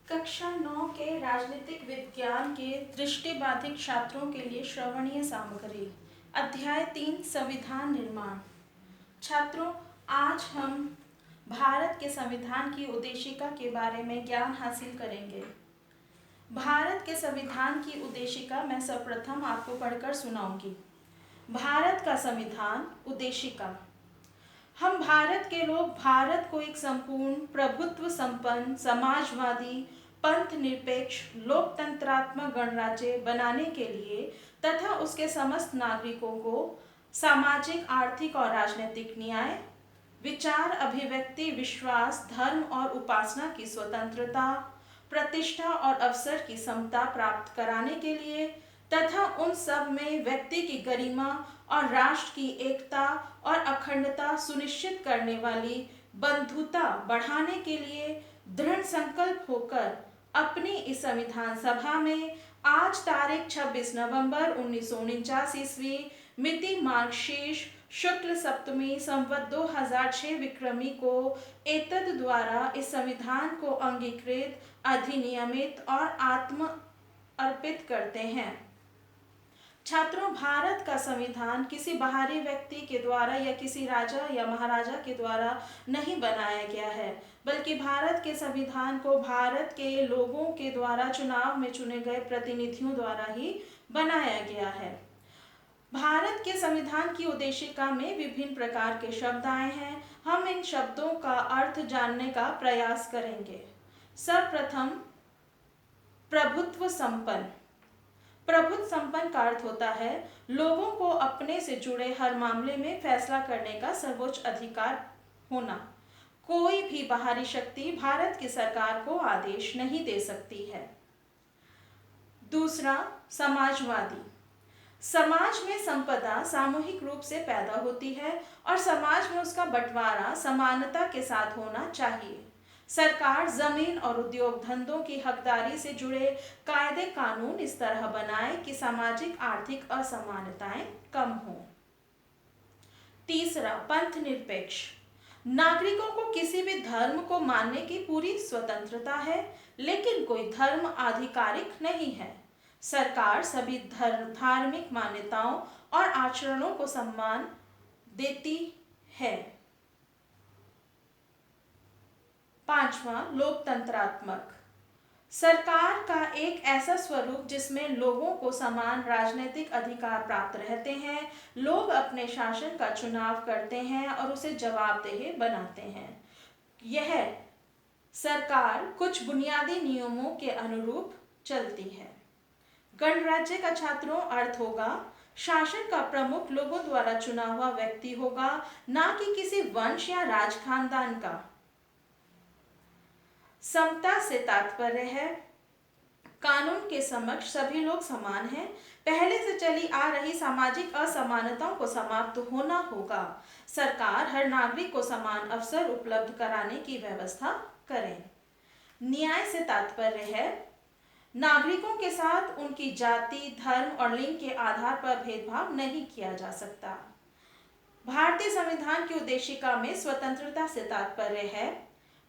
कक्षा 9 के राजनीतिक विज्ञान के दृष्टिबाधित छात्रों के लिए श्रवणीय सामग्री। अध्याय 3 संविधान निर्माण। छात्रों, आज हम भारत के संविधान की उद्देशिका के बारे में ज्ञान हासिल करेंगे। भारत के संविधान की उद्देशिका मैं सर्वप्रथम आपको पढ़कर सुनाऊंगी। भारत का संविधान उद्देशिका। हम भारत के लोग भारत को एक संपूर्ण प्रभुत्व संपन्न समाजवादी पंथ निरपेक्ष लोकतंत्रात्मक गणराज्य बनाने के लिए तथा उसके समस्त नागरिकों को सामाजिक आर्थिक और राजनीतिक न्याय विचार अभिव्यक्ति विश्वास धर्म और उपासना की स्वतंत्रता प्रतिष्ठा और अवसर की समता प्राप्त कराने के लिए तथा उन सब में व्यक्ति की गरिमा और राष्ट्र की एकता और अखंडता सुनिश्चित करने वाली बंधुता बढ़ाने के लिए दृढ़ संकल्प होकर अपनी इस संविधान सभा में आज तारीख 26 नवंबर 1949 ईस्वी मिति मार्गशीर्ष शुक्ल सप्तमी संवत 2006 विक्रमी को एतद द्वारा इस संविधान को अंगीकृत अधिनियमित और आत्म अर्पित करते हैं। छात्रों, भारत का संविधान किसी बाहरी व्यक्ति के द्वारा या किसी राजा या महाराजा के द्वारा नहीं बनाया गया है, बल्कि भारत के संविधान को भारत के लोगों के द्वारा चुनाव में चुने गए प्रतिनिधियों द्वारा ही बनाया गया है। भारत के संविधान की उद्देशिका में विभिन्न प्रकार के शब्द आए हैं। हम इन शब्दों का अर्थ जानने का प्रयास करेंगे। सर्वप्रथम, प्रभुत्व संपन्न। प्रभुत्व संपन्न का अर्थ होता है लोगों को अपने से जुड़े हर मामले में फैसला करने का सर्वोच्च अधिकार होना। कोई भी बाहरी शक्ति भारत की सरकार को आदेश नहीं दे सकती है। दूसरा, समाजवादी। समाज में संपदा सामूहिक रूप से पैदा होती है और समाज में उसका बंटवारा समानता के साथ होना चाहिए। सरकार जमीन और उद्योग धंधों की हकदारी से जुड़े कायदे कानून इस तरह बनाए कि सामाजिक आर्थिक असमानताएं कम हों। तीसरा, पंथ निरपेक्ष। नागरिकों को किसी भी धर्म को मानने की पूरी स्वतंत्रता है, लेकिन कोई धर्म आधिकारिक नहीं है। सरकार सभी धार्मिक मान्यताओं और आचरणों को सम्मान देती है। पांचवा, लोकतंत्रात्मक। सरकार का एक ऐसा स्वरूप जिसमें लोगों को समान राजनीतिक अधिकार प्राप्त रहते हैं, लोग अपने शासन का चुनाव करते हैं और उसे जवाबदेह बनाते हैं। यह सरकार कुछ बुनियादी नियमों के अनुरूप चलती है। गणराज्य का छात्रों अर्थ होगा शासन का प्रमुख लोगों द्वारा चुना हुआ व्यक्ति होगा, ना कि किसी वंश या राज खानदान का। समता से तात्पर्य है कानून के समक्ष सभी लोग समान हैं। पहले से चली आ रही सामाजिक असमानताओं को समाप्त होना होगा। सरकार हर नागरिक को समान अवसर उपलब्ध कराने की व्यवस्था करे। न्याय से तात्पर्य है नागरिकों के साथ उनकी जाति धर्म और लिंग के आधार पर भेदभाव नहीं किया जा सकता। भारतीय संविधान की उद्देशिका में स्वतंत्रता से तात्पर्य है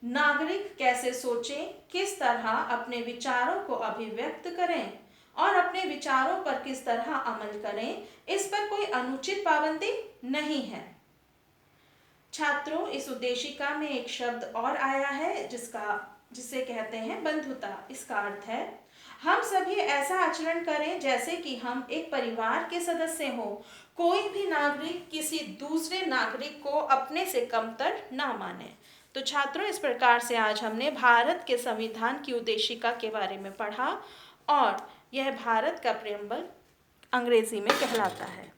नागरिक कैसे सोचें, किस तरह अपने विचारों को अभिव्यक्त करें और अपने विचारों पर किस तरह अमल करें, इस पर कोई अनुचित पाबंदी नहीं है। छात्रों, इस उद्देशिका में एक शब्द और आया है जिसे कहते हैं बंधुता। इसका अर्थ है हम सभी ऐसा आचरण करें जैसे कि हम एक परिवार के सदस्य हों। कोई भी नागरिक किसी दूसरे नागरिक को अपने से कमतर ना माने। तो छात्रों, इस प्रकार से आज हमने भारत के संविधान की उद्देशिका के बारे में पढ़ा और यह भारत का प्रेम्बल अंग्रेजी में कहलाता है।